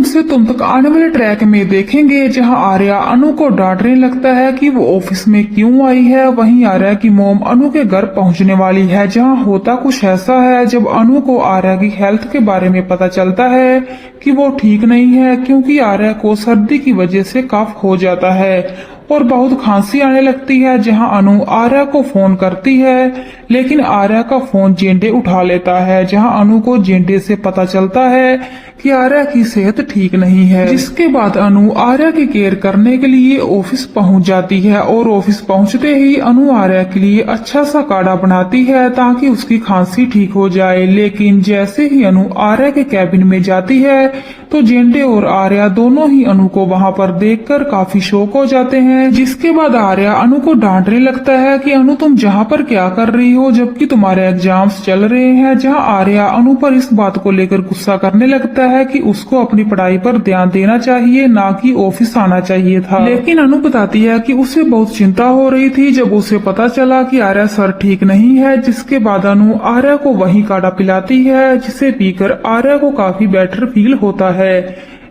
से तुम तक आने वाले ट्रैक में देखेंगे जहां आर्या अनु को डांटने लगता है कि वो ऑफिस में क्यों आई है। वहीं आर्या की मोम अनु के घर पहुंचने वाली है। जहां होता कुछ ऐसा है, जब अनु को आर्या की हेल्थ के बारे में पता चलता है कि वो ठीक नहीं है, क्योंकि आर्या को सर्दी की वजह से कफ हो जाता है और बहुत खांसी आने लगती है। जहां अनु आर्या को फोन करती है, लेकिन आर्या का फोन जेंडे उठा लेता है। जहां अनु को जेंडे से पता चलता है कि आर्या की सेहत ठीक नहीं है, जिसके बाद अनु आर्या की केयर करने के लिए ऑफिस पहुंच जाती है और ऑफिस पहुंचते ही अनु आर्या के लिए अच्छा सा काढ़ा बनाती है ताकि उसकी खांसी ठीक हो जाए। लेकिन जैसे ही अनु आर्या के कैबिन में जाती है तो जेंडे और आर्या दोनों ही अनु को वहां पर देखकर काफी शॉक हो जाते हैं, जिसके बाद आर्या अनु को डांटने लगता है कि अनु तुम जहां पर क्या कर रही हो जबकि तुम्हारे एग्जाम्स चल रहे हैं। जहां आर्या अनु पर इस बात को लेकर गुस्सा करने लगता है कि उसको अपनी पढ़ाई पर ध्यान देना चाहिए, ना कि ऑफिस आना चाहिए था। लेकिन अनु बताती है कि उसे बहुत चिंता हो रही थी जब उसे पता चला कि आर्या सर ठीक नहीं है, जिसके बाद अनु आर्या को वही काढ़ा पिलाती है, जिसे पीकर आर्या को काफी बेटर फील होता है।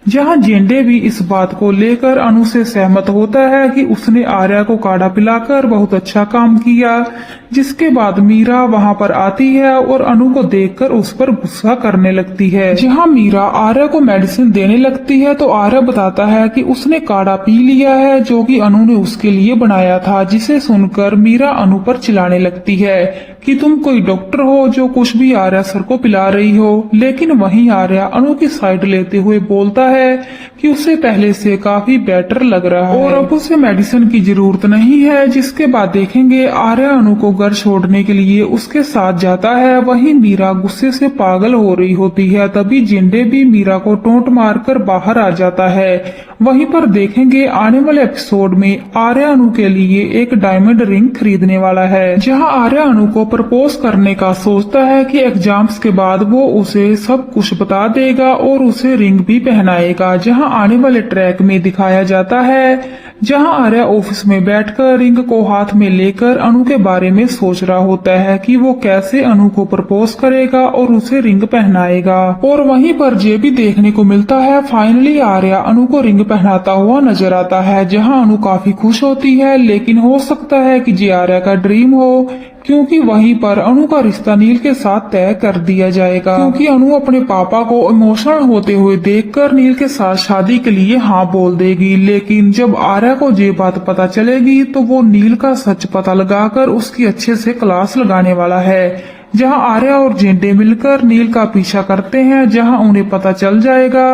जहां जेंडे भी इस बात को लेकर अनु से सहमत होता है कि उसने आर्या को काढ़ा पिलाकर बहुत अच्छा काम किया, जिसके बाद मीरा वहां पर आती है और अनु को देखकर उस पर गुस्सा करने लगती है। जहां मीरा आर्या को मेडिसिन देने लगती है तो आर्या बताता है कि उसने काढ़ा पी लिया है जो कि अनु ने उसके लिए बनाया था, जिसे सुनकर मीरा अनु पर चिल्लाने लगती है कि तुम कोई डॉक्टर हो जो कुछ भी आर्या सर को पिला रही हो। लेकिन वहीं आर्या अनु की साइड लेते हुए बोलता है कि उसे पहले से काफी बेटर लग रहा है और अब उसे मेडिसिन की जरूरत नहीं है। जिसके बाद देखेंगे आर्या अनु को घर छोड़ने के लिए उसके साथ जाता है। वहीं मीरा गुस्से से पागल हो रही होती है। तभी जिंदे भी मीरा को टोंट मारकर बाहर आ जाता है। वहीं पर देखेंगे आने वाले एपिसोड में आर्या अनु के लिए एक डायमंड रिंग खरीदने वाला है। जहां आर्या अनु को प्रपोज करने का सोचता है कि एग्जाम्स के बाद वो उसे सब कुछ बता देगा और उसे रिंग भी पहनाएगा। जहां आने वाले ट्रैक में दिखाया जाता है जहां आर्या ऑफिस में बैठकर रिंग को हाथ में लेकर अनु के बारे में सोच रहा होता है कि वो कैसे अनु को प्रपोज करेगा और उसे रिंग पहनाएगा। और वहीं पर ये भी देखने को मिलता है फाइनली आर्या अनु को रिंग पहनाता हुआ नजर आता है। जहां अनु काफी खुश होती है, लेकिन हो सकता है कि ये आर्या का ड्रीम हो, क्योंकि वहीं पर अनु का रिश्ता नील के साथ तय कर दिया जाएगा। क्योंकि अनु अपने पापा को इमोशनल होते हुए देखकर नील के साथ शादी के लिए हाँ बोल देगी। लेकिन जब आर्या को ये बात पता चलेगी तो वो नील का सच पता लगाकर उसकी अच्छे से क्लास लगाने वाला है। जहां आर्या और जेंडे मिलकर नील का पीछा करते हैं, जहां उन्हें पता चल जाएगा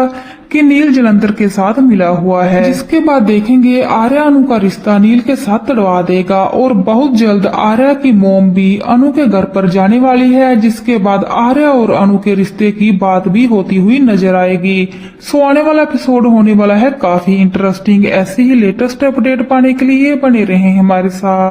कि नील जलंधर के साथ मिला हुआ है। जिसके बाद देखेंगे आर्या अनु का रिश्ता नील के साथ तड़वा देगा और बहुत जल्द आर्या की मोम भी अनु के घर पर जाने वाली है। जिसके बाद आर्या और अनु के रिश्ते की बात भी होती हुई नजर आएगी। सो आने वाला एपिसोड होने वाला है काफी इंटरेस्टिंग। ऐसे ही लेटेस्ट अपडेट पाने के लिए बने रहें हमारे साथ।